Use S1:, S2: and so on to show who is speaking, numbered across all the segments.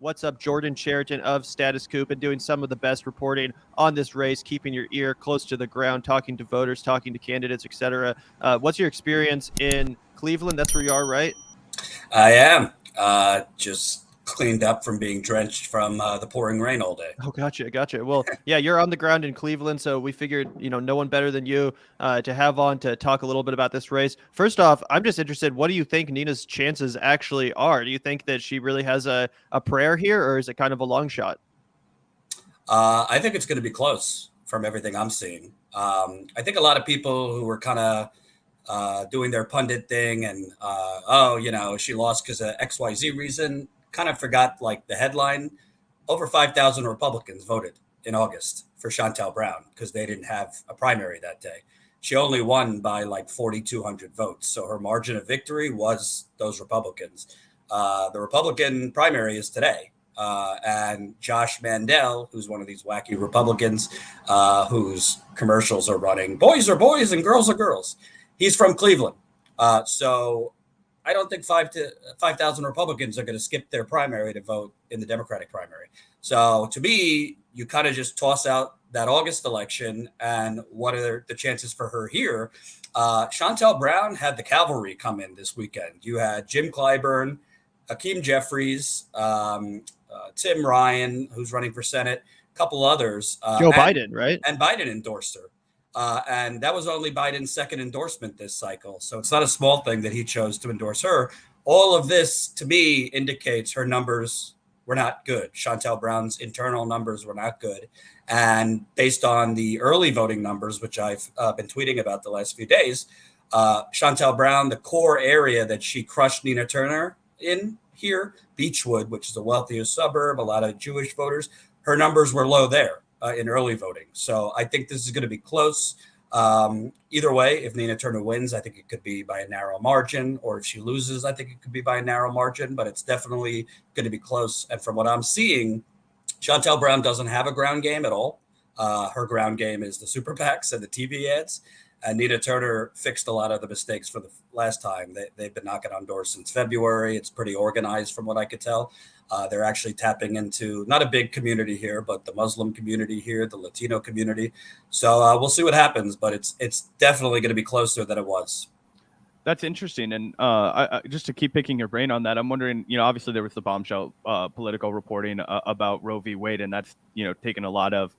S1: What's up, Jordan Chariton of Status Coup, and doing some of the best reporting on this race, keeping your ear close to the ground, talking to voters, talking to candidates, etc. What's your experience in Cleveland? That's where you are, right?
S2: I am just cleaned up from being drenched from the pouring rain all day.
S1: Oh, gotcha. Well, yeah, you're on the ground in Cleveland, so we figured, no one better than you to have on to talk a little bit about this race. First off, I'm just interested, what do you think Nina's chances actually are? Do you think that she really has a prayer here, or is it kind of a long shot?
S2: I think it's going to be close from everything I'm seeing. I think a lot of people who were kind of doing their pundit thing and, she lost because of XYZ reason, kind of forgot like the headline. Over 5,000 Republicans voted in August for Shontel Brown because they didn't have a primary that day. She only won by like 4,200 votes. So her margin of victory was those Republicans. The Republican primary is today. And Josh Mandel, who's one of these wacky Republicans whose commercials are running, boys are boys and girls are girls. He's from Cleveland. So I don't think 5,000 Republicans are going to skip their primary to vote in the Democratic primary. So to me, you kind of just toss out that August election and what are the chances for her here? Shontel Brown had the cavalry come in this weekend. You had Jim Clyburn, Hakeem Jeffries, Tim Ryan, who's running for Senate, a couple others.
S1: Joe Biden, right?
S2: And Biden endorsed her. And that was only Biden's second endorsement this cycle. So it's not a small thing that he chose to endorse her. All of this, to me, indicates her numbers were not good. Shontel Brown's internal numbers were not good. And based on the early voting numbers, which I've been tweeting about the last few days, Shontel Brown, the core area that she crushed Nina Turner in here, Beechwood, which is the wealthiest suburb, a lot of Jewish voters, her numbers were low there in early voting. So I think this is going to be close. Either way, if Nina Turner wins, I think it could be by a narrow margin, or if she loses, I think it could be by a narrow margin, but it's definitely going to be close. And from what I'm seeing, Shontel Brown doesn't have a ground game at all. Her ground game is the super PACs and the TV ads. And Nina Turner fixed a lot of the mistakes for the last time. They've been knocking on doors since February. It's pretty organized from what I could tell. They're actually tapping into not a big community here, but the Muslim community here, the Latino community. So we'll see what happens, but it's definitely going to be closer than it was.
S3: That's interesting. And I, just to keep picking your brain on that, I'm wondering, obviously there was the bombshell political reporting about Roe v. Wade, and that's, taken a lot of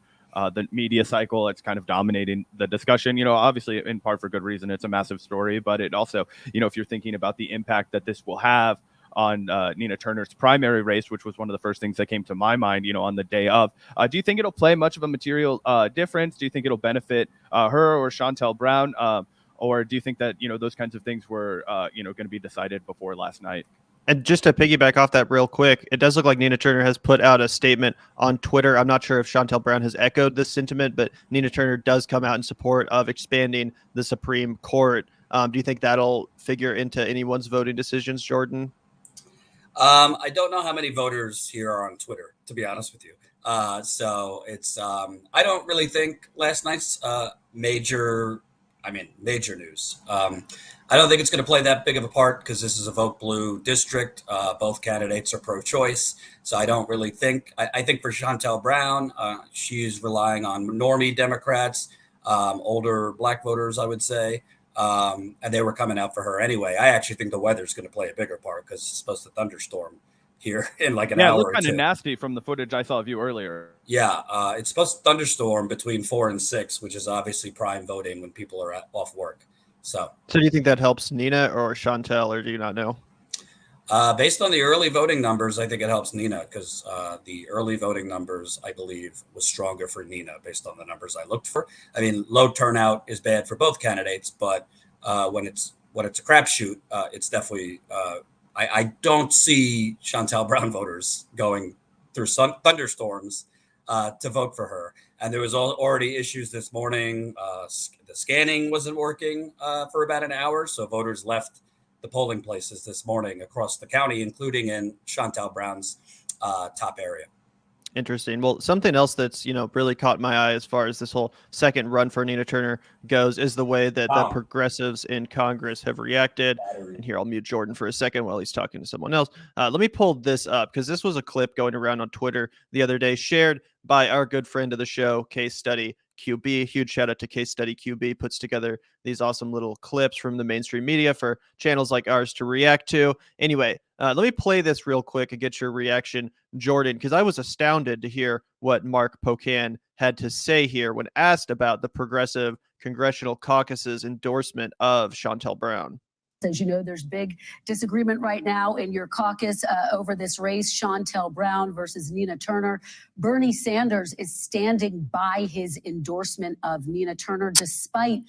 S3: the media cycle. It's kind of dominating the discussion, obviously in part for good reason. It's a massive story, but it also, if you're thinking about the impact that this will have on Nina Turner's primary race, which was one of the first things that came to my mind, on the day of, do you think it'll play much of a material difference? Do you think it'll benefit her or Shontel Brown? Or do you think that, those kinds of things were, going to be decided before last night?
S1: And just to piggyback off that real quick, it does look like Nina Turner has put out a statement on Twitter. I'm not sure if Shontel Brown has echoed this sentiment, but Nina Turner does come out in support of expanding the Supreme Court. Do you think that'll figure into anyone's voting decisions, Jordan?
S2: I don't know how many voters here are on Twitter, to be honest with you. So it's, I don't really think last night's major news. I don't think it's going to play that big of a part because this is a vote blue district. Both candidates are pro-choice. So I don't really think, I think for Shontel Brown, she's relying on normie Democrats, older black voters, I would say. And they were coming out for her anyway. I actually think the weather's going to play a bigger part because it's supposed to thunderstorm here in like an hour or two. Yeah, it looked
S3: kind of nasty from the footage I saw of you earlier.
S2: Yeah, it's supposed to thunderstorm between 4 and 6, which is obviously prime voting when people are off work. So
S1: do you think that helps Nina or Shontel, or do you not know?
S2: Based on the early voting numbers, I think it helps Nina because the early voting numbers, I believe, was stronger for Nina based on the numbers I looked for. I mean, low turnout is bad for both candidates, but when it's a crapshoot, it's definitely. I don't see Shontel Brown voters going through thunderstorms to vote for her. And there was already issues this morning. The scanning wasn't working for about an hour, so voters left the polling places this morning across the county, including in Shontel Brown's top area.
S1: Interesting. Well, something else that's, really caught my eye as far as this whole second run for Nina Turner goes is the way that the
S2: Wow.
S1: progressives in Congress have reacted.
S2: Battery.
S1: And here, I'll mute Jordan for a second while he's talking to someone else. Let me pull this up because this was a clip going around on Twitter the other day, shared by our good friend of the show, Case Study QB. Huge shout out to Case Study QB, puts together these awesome little clips from the mainstream media for channels like ours to react to. Anyway, let me play this real quick and get your reaction, Jordan, because I was astounded to hear what Mark Pocan had to say here when asked about the Progressive Congressional Caucus's endorsement of Shontel Brown.
S4: As you know, there's big disagreement right now in your caucus over this race, Shontel Brown versus Nina Turner. Bernie Sanders is standing by his endorsement of Nina Turner, despite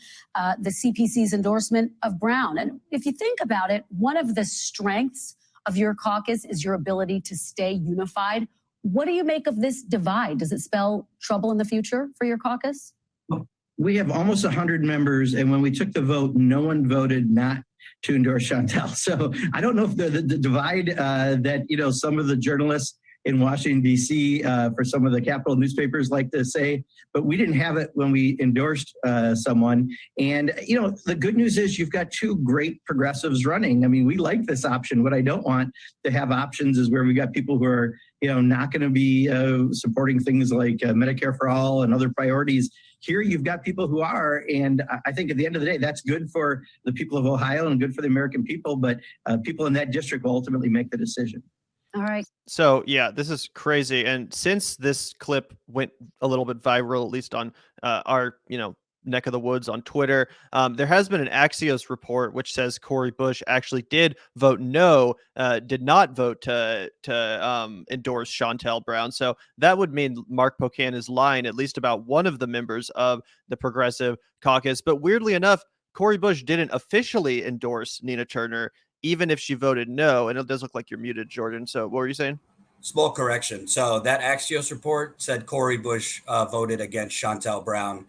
S4: the CPC's endorsement of Brown. And if you think about it, one of the strengths of your caucus is your ability to stay unified. What do you make of this divide? Does it spell trouble in the future for your caucus?
S5: We have almost 100 members, and when we took the vote, no one voted not to endorse Shontel. So I don't know if the divide that some of the journalists in Washington, D.C. For some of the capital newspapers like to say, but we didn't have it when we endorsed someone. And, the good news is you've got two great progressives running. I mean, we like this option. What I don't want to have options is where we got people who are, not going to be supporting things like Medicare for all and other priorities. Here you've got people who are, and I think at the end of the day, that's good for the people of Ohio and good for the American people, but people in that district will ultimately make the decision.
S4: All right.
S1: So, yeah, this is crazy. And since this clip went a little bit viral, at least on our, neck of the woods on Twitter, there has been an Axios report which says Cori Bush actually did vote no, did not vote to endorse Shontel Brown. So that would mean Mark Pocan is lying at least about one of the members of the Progressive Caucus. But weirdly enough, Cori Bush didn't officially endorse Nina Turner, even if she voted no. And it does look like you're muted, Jordan. So what were you saying?
S2: Small correction. So that Axios report said Cori Bush voted against Shontel Brown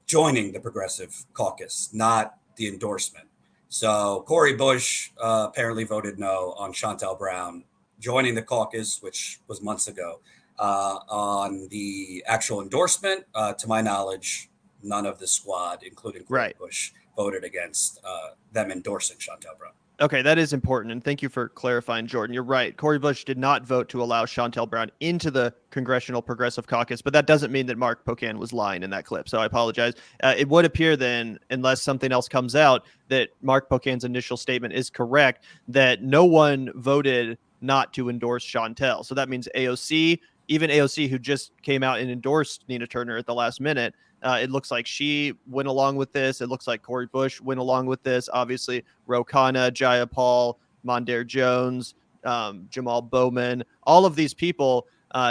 S2: joining the Progressive Caucus, not the endorsement. So Cori Bush apparently voted no on Shontel Brown joining the caucus, which was months ago. On the actual endorsement, to my knowledge, none of the squad, including Cori Bush, voted against them endorsing Shontel Brown.
S1: Okay, that is important, and thank you for clarifying, Jordan. You're right. Cori Bush did not vote to allow Shontel Brown into the Congressional Progressive Caucus, but that doesn't mean that Mark Pocan was lying in that clip, so I apologize. It would appear then, unless something else comes out, that Mark Pocan's initial statement is correct, that no one voted not to endorse Shontel. So that means AOC, even AOC, who just came out and endorsed Nina Turner at the last minute, it looks like she went along with this. It looks like Cori Bush went along with this. Obviously, Ro Khanna, Jayapal, Mondaire Jones, Jamal Bowman, all of these people,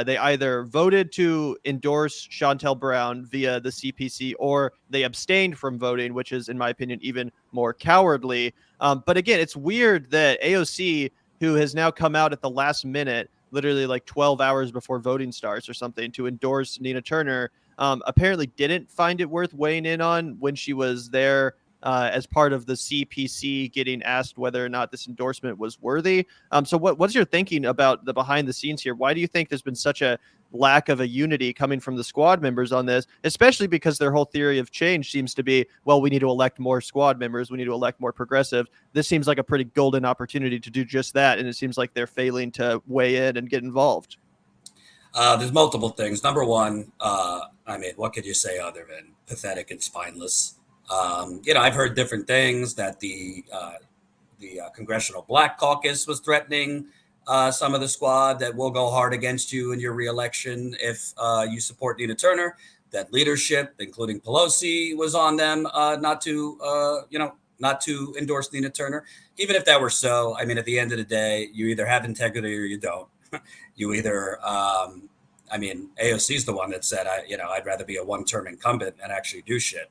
S1: they either voted to endorse Shontel Brown via the CPC or they abstained from voting, which is, in my opinion, even more cowardly. But again, it's weird that AOC, who has now come out at the last minute, literally like 12 hours before voting starts or something, to endorse Nina Turner, apparently didn't find it worth weighing in on when she was there as part of the CPC getting asked whether or not this endorsement was worthy. So what's your thinking about the behind the scenes here? Why do you think there's been such a lack of a unity coming from the squad members on this, especially because their whole theory of change seems to be, well, we need to elect more squad members. We need to elect more progressives. This seems like a pretty golden opportunity to do just that. And it seems like they're failing to weigh in and get involved.
S2: There's multiple things. Number one, what could you say other than pathetic and spineless? I've heard different things that the Congressional Black Caucus was threatening some of the squad that will go hard against you in your reelection if you support Nina Turner. That leadership, including Pelosi, was on them not to endorse Nina Turner. Even if that were so, at the end of the day, you either have integrity or you don't. You either, AOC is the one that said, I'd rather be a one-term incumbent and actually do shit.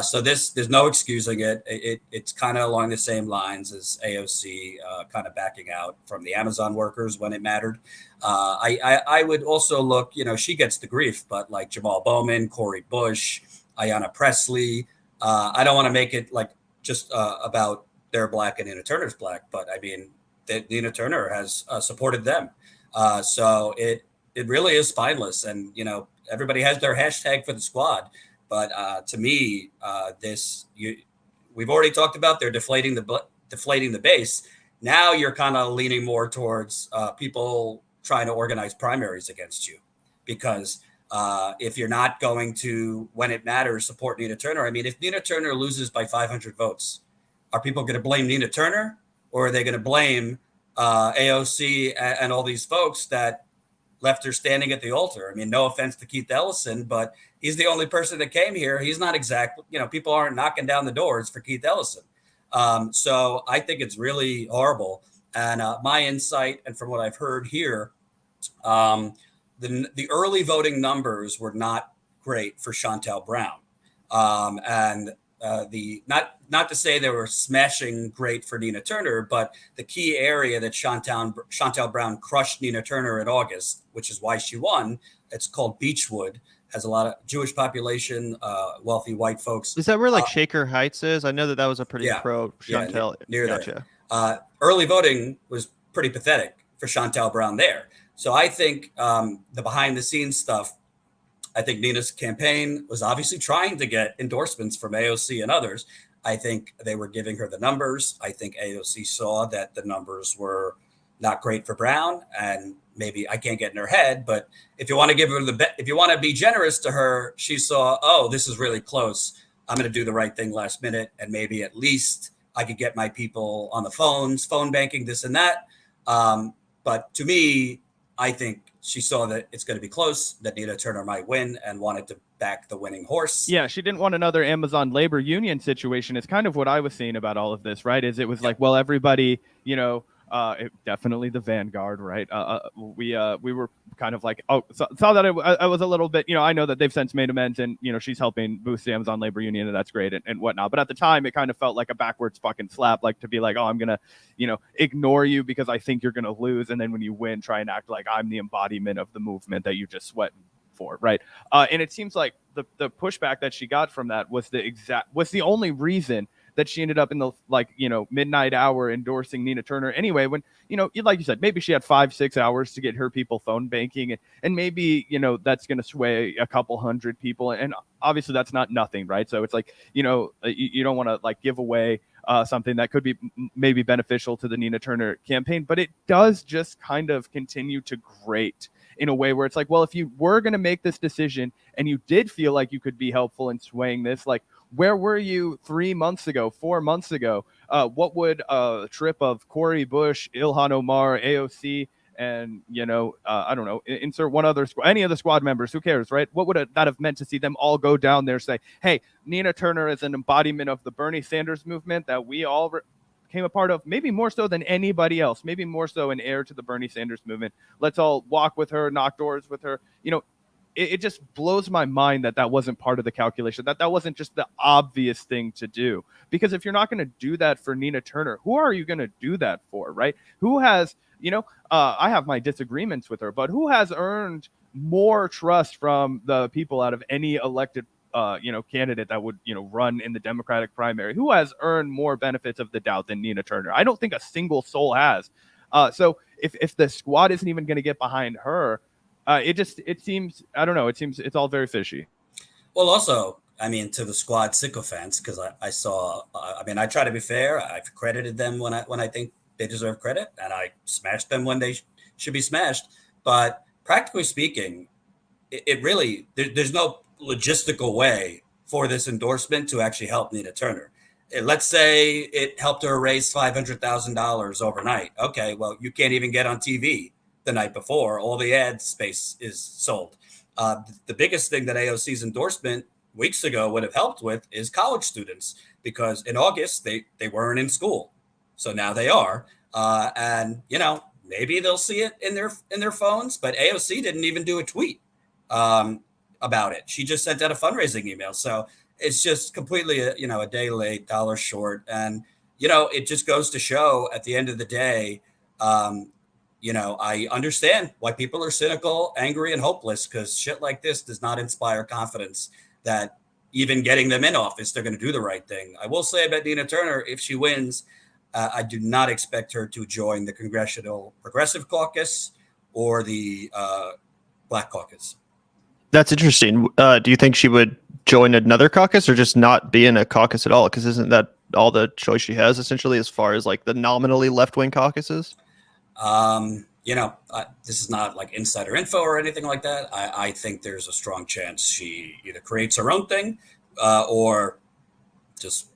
S2: So there's no excusing it. It's kind of along the same lines as AOC kind of backing out from the Amazon workers when it mattered. I would also look, she gets the grief, but like Jamal Bowman, Cori Bush, Ayanna Pressley, I don't want to make it like just about they're black and Nina Turner's black, but Nina Turner has supported them. So it really is spineless. And, everybody has their hashtag for the squad. But to me, we've already talked about they're deflating the base. Now you're kind of leaning more towards people trying to organize primaries against you, because if you're not going to, when it matters, support Nina Turner. I mean, if Nina Turner loses by 500 votes, are people going to blame Nina Turner, or are they going to blame AOC and all these folks that left her standing at the altar? I mean, no offense to Keith Ellison, but he's the only person that came here. He's not exact. People aren't knocking down the doors for Keith Ellison. So I think it's really horrible. And my insight, and from what I've heard here, the early voting numbers were not great for Shontel Brown. Not to say they were smashing great for Nina Turner, but the key area that Shontel Brown crushed Nina Turner in August, which is why she won. It's called Beechwood, has a lot of Jewish population, wealthy white folks.
S1: Is that where Shaker Heights is? I know that was a pretty pro Shontel.
S2: Near
S1: gotcha.
S2: There. Early voting was pretty pathetic for Shontel Brown there. So I think the behind the scenes stuff, I think Nina's campaign was obviously trying to get endorsements from AOC and others. I think they were giving her the numbers. I think AOC saw that the numbers were not great for Brown, and maybe I can't get in her head, but if you want to give her if you want to be generous to her, she saw, oh, this is really close. I'm going to do the right thing last minute, and maybe at least I could get my people on the phones, phone banking, this and that. But to me, I think she saw that it's going to be close, that Nina Turner might win, and wanted to back the winning horse.
S3: Yeah, she didn't want another Amazon labor union situation. It's kind of what I was saying about all of this, right? Is it was like, well, everybody, definitely the vanguard, right? We were kind of like, saw that I was a little bit, I know that they've since made amends, and she's helping boost the Amazon labor union, and that's great and whatnot. But at the time, it kind of felt like a backwards fucking slap, like to be like, oh, I'm gonna, ignore you because I think you're gonna lose, and then when you win, try and act like I'm the embodiment of the movement that you just sweat for, right? And it seems like the pushback that she got from that was the only reason that she ended up in the midnight hour endorsing Nina Turner anyway, when, like you said, maybe she had 5-6 hours to get her people phone banking, and maybe, that's going to sway a couple hundred people. And obviously that's not nothing, right? So it's like, you don't want to give away something that could be maybe beneficial to the Nina Turner campaign, but it does just kind of continue to grate in a way where it's like, well, if you were going to make this decision and you did feel like you could be helpful in swaying this, where were you 3 months ago, 4 months ago? What would a trip of Cori Bush, Ilhan Omar, AOC, and, I don't know, insert one other, any of the squad members, who cares, right? What would that have meant to see them all go down there, say, hey, Nina Turner is an embodiment of the Bernie Sanders movement that we all came a part of, maybe more so than anybody else, maybe more so an heir to the Bernie Sanders movement. Let's all walk with her, knock doors with her. It just blows my mind that wasn't part of the calculation, that wasn't just the obvious thing to do. Because if you're not going to do that for Nina Turner, who are you going to do that for, right? Who has, I have my disagreements with her, but who has earned more trust from the people out of any elected candidate that would, run in the Democratic primary? Who has earned more benefits of the doubt than Nina Turner? I don't think a single soul has. So if the squad isn't even going to get behind her, it seems, I don't know, it's all very fishy.
S2: Well, also, I mean, to the squad sycophants, because I saw, I try to be fair. I've credited them when I think they deserve credit, and I smashed them when they should be smashed. But practically speaking, it really, there's no logistical way for this endorsement to actually help Nina Turner. Let's say it helped her raise $500,000 overnight. Okay, well, you can't even get on TV the night before. All the ad space is sold. The biggest thing that AOC's endorsement weeks ago would have helped with is college students, because in August they weren't in school, so now they are, and maybe they'll see it in their phones. But AOC didn't even do a tweet about it. She just sent out a fundraising email. So it's just completely a day late, dollar short, and it just goes to show at the end of the day. I understand why people are cynical, angry, and hopeless, because shit like this does not inspire confidence that even getting them in office, they're going to do the right thing. I will say about Nina Turner, if she wins, I do not expect her to join the Congressional Progressive Caucus or the Black Caucus.
S1: That's interesting. Do you think she would join another caucus or just not be in a caucus at all? Because isn't that all the choice she has essentially as far as like the nominally left-wing caucuses?
S2: This is not like insider info or anything like that. I think there's a strong chance she either creates her own thing or just,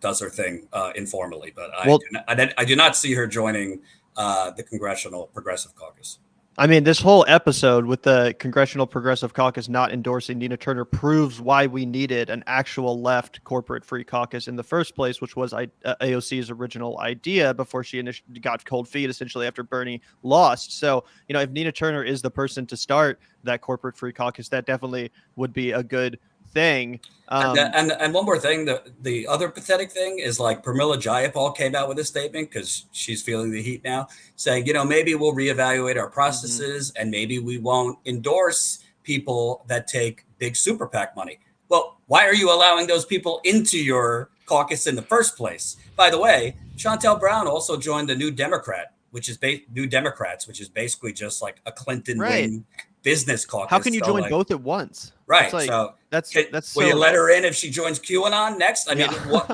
S2: does her thing informally. But I do not see her joining the Congressional Progressive Caucus.
S1: I mean, this whole episode with the Congressional Progressive Caucus not endorsing Nina Turner proves why we needed an actual left corporate free caucus in the first place, which was AOC's original idea before she initially got cold feet, essentially after Bernie lost. So, if Nina Turner is the person to start that corporate free caucus, that definitely would be a good thing.
S2: And one more thing, the other pathetic thing is like Pramila Jayapal came out with a statement because she's feeling the heat now, saying, maybe we'll reevaluate our processes and maybe we won't endorse people that take big super PAC money. Well, why are you allowing those people into your caucus in the first place? By the way, Shontel Brown also joined the New Democrats, which is basically just like a Clinton wing business caucus.
S1: How can you join both at once?
S2: Right.
S1: Like,
S2: so
S1: that's
S2: will you let her in if she joins QAnon next? I mean,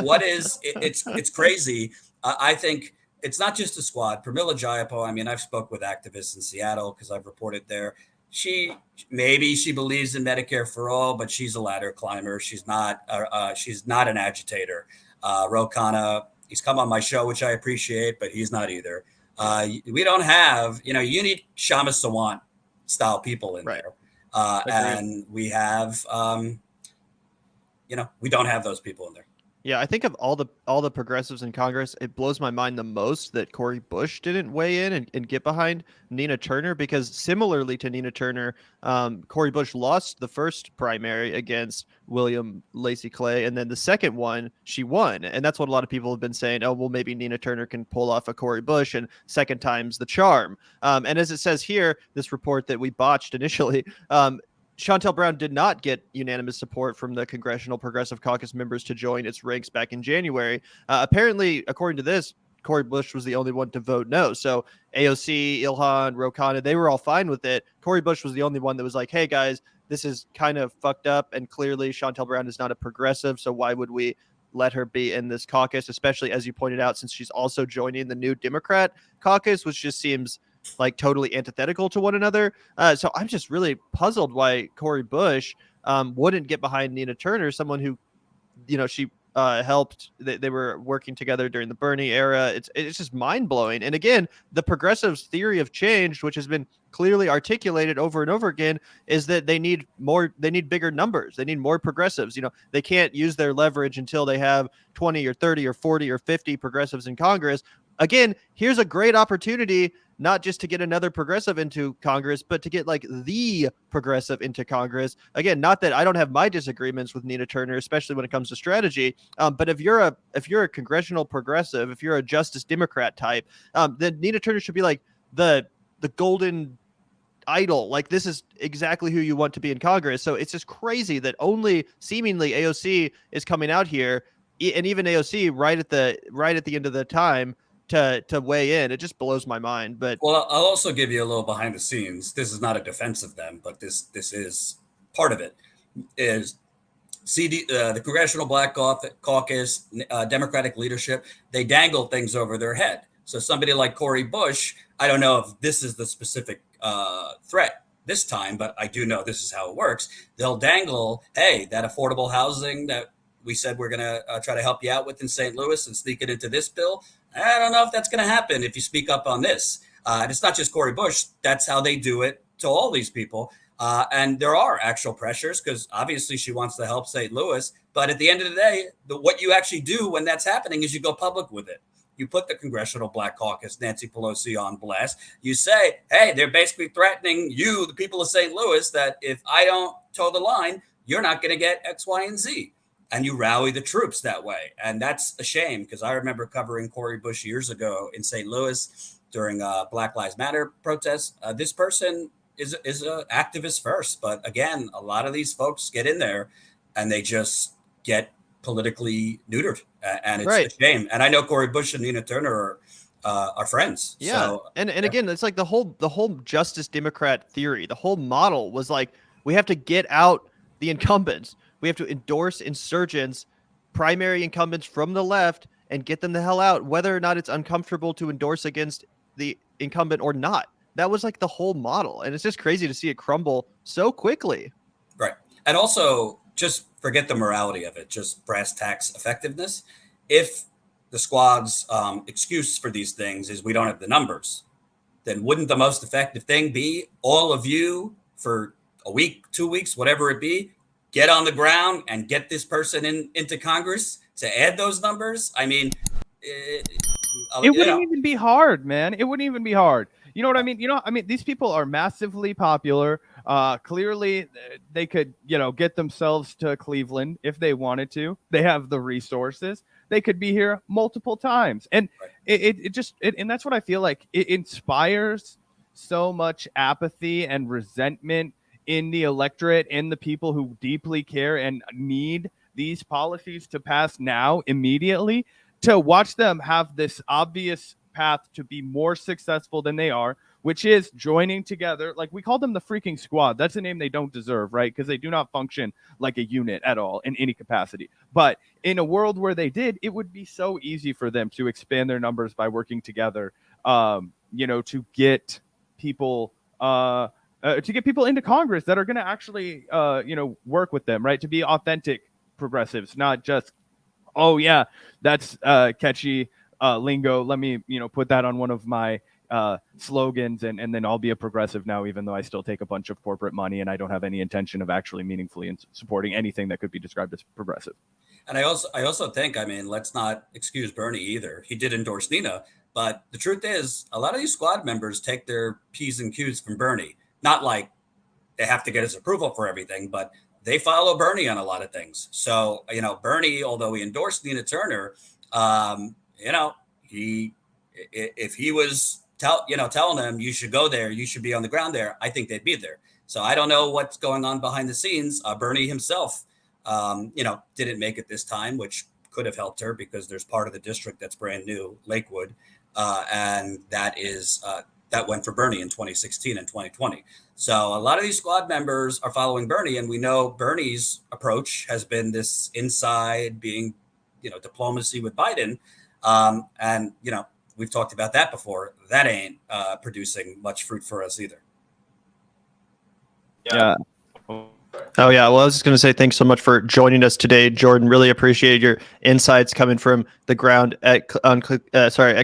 S2: what is it's crazy. I think it's not just a squad. Pramila Jayapal, I mean, I've spoke with activists in Seattle because I've reported there. She believes in Medicare for all, but she's a ladder climber. She's not an agitator. Ro Khanna, he's come on my show, which I appreciate, but he's not either. We don't have, you need Shama Sawant style people in there. And we have, we don't have those people in there.
S1: Yeah, I think of all the progressives in Congress, it blows my mind the most that Cori Bush didn't weigh in and get behind Nina Turner, because similarly to Nina Turner, Cori Bush lost the first primary against William Lacey Clay, and then the second one she won, and that's what a lot of people have been saying. Oh, well, maybe Nina Turner can pull off a Cori Bush, and second time's the charm. And as it says here, this report that we botched initially. Shontel Brown did not get unanimous support from the Congressional Progressive Caucus members to join its ranks back in January. Apparently, according to this, Cori Bush was the only one to vote no. So AOC, Ilhan, Ro Khanna, they were all fine with it. Cori Bush was the only one that was like, hey, guys, this is kind of fucked up. And clearly, Shontel Brown is not a progressive. So why would we let her be in this caucus, especially, as you pointed out, since she's also joining the New Democrat caucus, which just seems like totally antithetical to one another. So I'm just really puzzled why Cori Bush wouldn't get behind Nina Turner, someone who, she helped. They were working together during the Bernie era. It's just mind blowing. And again, the progressives' theory of change, which has been clearly articulated over and over again, is that they need bigger numbers. They need more progressives. They can't use their leverage until they have 20 or 30 or 40 or 50 progressives in Congress. Again, here's a great opportunity, not just to get another progressive into Congress, but to get like the progressive into Congress. Again, not that I don't have my disagreements with Nina Turner, especially when it comes to strategy. But if you're a congressional progressive, if you're a Justice Democrat type, then Nina Turner should be like the golden idol. Like, this is exactly who you want to be in Congress. So it's just crazy that only seemingly AOC is coming out here, and even AOC right at the end of the time to weigh in. It just blows my mind. But
S2: well, I'll also give you a little behind the scenes. This is not a defense of them, but this is part of it. Is the Congressional Black Caucus, Democratic leadership, they dangle things over their head. So somebody like Cori Bush, I don't know if this is the specific threat this time, but I do know this is how it works. They'll dangle, hey, that affordable housing that we said we're going to try to help you out with in St. Louis and sneak it into this bill. I don't know if that's going to happen if you speak up on this. And it's not just Cori Bush. That's how they do it to all these people. And there are actual pressures because obviously she wants to help St. Louis. But at the end of the day, what you actually do when that's happening is you go public with it. You put the Congressional Black Caucus, Nancy Pelosi, on blast. You say, hey, they're basically threatening you, the people of St. Louis, that if I don't toe the line, you're not going to get X, Y, and Z. And you rally the troops that way. And that's a shame because I remember covering Cori Bush years ago in St. Louis during Black Lives Matter protests. This person is an activist first. But again, a lot of these folks get in there and they just get politically neutered. And it's a shame. And I know Cori Bush and Nina Turner are friends.
S1: Yeah.
S2: So,
S1: And again, it's like the whole Justice Democrat theory, the whole model was like, we have to get out the incumbents. We have to endorse insurgents, primary incumbents from the left, and get them the hell out, whether or not it's uncomfortable to endorse against the incumbent or not. That was like the whole model. And it's just crazy to see it crumble so quickly.
S2: right. And also, just forget the morality of it, just brass tacks effectiveness. If the squad's excuse for these things is we don't have the numbers, then wouldn't the most effective thing be all of you for a week, 2 weeks, whatever it be, get on the ground and get this person into Congress to add those numbers? I mean,
S3: It wouldn't even be hard, man. It wouldn't even be hard. You know what I mean? These people are massively popular. Clearly, they could, get themselves to Cleveland if they wanted to. They have the resources. They could be here multiple times. And and that's what I feel like. It inspires so much apathy and resentment in the electorate and the people who deeply care and need these policies to pass now immediately, to watch them have this obvious path to be more successful than they are, which is joining together. Like, we call them the freaking squad. That's a name they don't deserve, right? Because they do not function like a unit at all in any capacity. But in a world where they did, it would be so easy for them to expand their numbers by working together, to get people into Congress that are going to actually, work with them, right? To be authentic progressives, not just, oh yeah, that's catchy lingo. Let me, put that on one of my slogans, and then I'll be a progressive now, even though I still take a bunch of corporate money and I don't have any intention of actually meaningfully supporting anything that could be described as progressive.
S2: And I also think, let's not excuse Bernie either. He did endorse Nina, but the truth is, a lot of these squad members take their P's and Q's from Bernie. Not like they have to get his approval for everything, but they follow Bernie on a lot of things. So, Bernie, although he endorsed Nina Turner, if he was telling them you should go there, you should be on the ground there, I think they'd be there. So I don't know what's going on behind the scenes. Bernie himself, didn't make it this time, which could have helped her because there's part of the district that's brand new, Lakewood, and that went for Bernie in 2016 and 2020. So a lot of these squad members are following Bernie, and we know Bernie's approach has been this inside being, diplomacy with Biden. And we've talked about that before. That ain't producing much fruit for us either.
S3: Yeah.
S1: Oh, yeah. Well, I was just going to say thanks so much for joining us today, Jordan. Really appreciate your insights coming from the ground at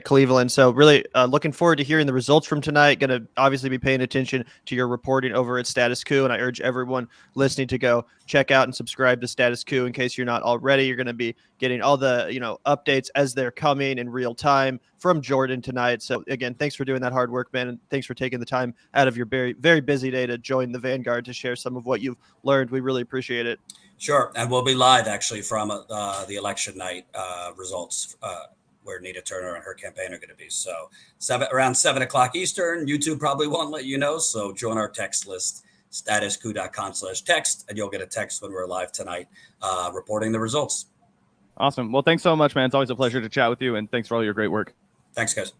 S1: Cleveland. So really looking forward to hearing the results from tonight. Going to obviously be paying attention to your reporting over at Status Coup. And I urge everyone listening to go check out and subscribe to Status Coup in case you're not already. You're going to be getting all the updates as they're coming in real time from Jordan tonight. So again, thanks for doing that hard work, man. And thanks for taking the time out of your very, very busy day to join the Vanguard to share some of what you've learned. We really appreciate it.
S2: Sure. And we'll be live actually from the election night results where Nina Turner and her campaign are going to be. So around 7 o'clock Eastern. YouTube probably won't let you know. So join our text list, statuscoup.com/text, and you'll get a text when we're live tonight reporting the results.
S3: Awesome. Well, thanks so much, man. It's always a pleasure to chat with you, and thanks for all your great work.
S2: Thanks, guys.